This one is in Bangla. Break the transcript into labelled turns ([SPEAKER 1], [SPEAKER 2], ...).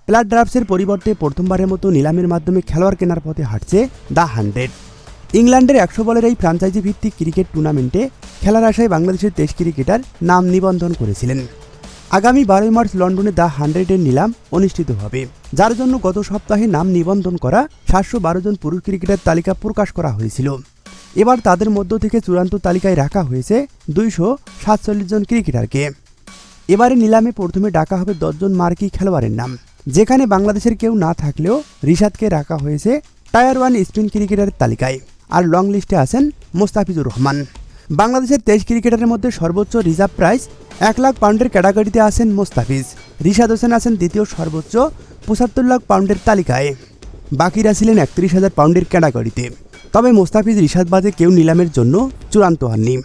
[SPEAKER 1] প্লাট ড্রাফটসের পরিবর্তে প্রথমবারের মতো নিলামের মাধ্যমে খেলোয়াড় কেনার পথে হাঁটছে দ্য 100। ইংল্যান্ডের 100 বলের এই ফ্র্যাঞ্চাইজি ভিত্তিক ক্রিকেট টুর্নামেন্টে খেলার আশায় বাংলাদেশের 23 ক্রিকেটার নাম নিবন্ধন করেছিলেন। আগামী 12 মার্চ লন্ডনে দ্য 100-এর নিলাম অনুষ্ঠিত হবে, যার জন্য গত সপ্তাহে নাম নিবন্ধন করা 712 জন পুরুষ ক্রিকেটার তালিকা প্রকাশ করা হয়েছিল। এবার তাদের মধ্য থেকে চূড়ান্ত তালিকায় রাখা হয়েছে 247 জন ক্রিকেটারকে। এবারে নিলামে প্রথমে ডাকা হবে 10 জন মার্কি খেলোয়াড়ের নাম, যেখানে বাংলাদেশের কেউ না থাকলেও রিশাদকে রাখা হয়েছে টায়ার 1 স্পিন ক্রিকেটারের তালিকায়, আর লং লিস্টে আছেন মোস্তাফিজুর রহমান। বাংলাদেশের 23 ক্রিকেটারের মধ্যে সর্বোচ্চ রিজার্ভ প্রাইস 1 লাখ পাউন্ডের ক্যাটাগরিতে আছেন মোস্তাফিজ। রিশাদ হোসেন আছেন দ্বিতীয় সর্বোচ্চ 75 লাখ পাউন্ডের তালিকায়। বাকিরা ছিলেন 31,000 পাউন্ডের ক্যাটাগরিতে। তবে মোস্তাফিজ রিশাদ বাদে কেউ নিলামের জন্য চূড়ান্ত হননি।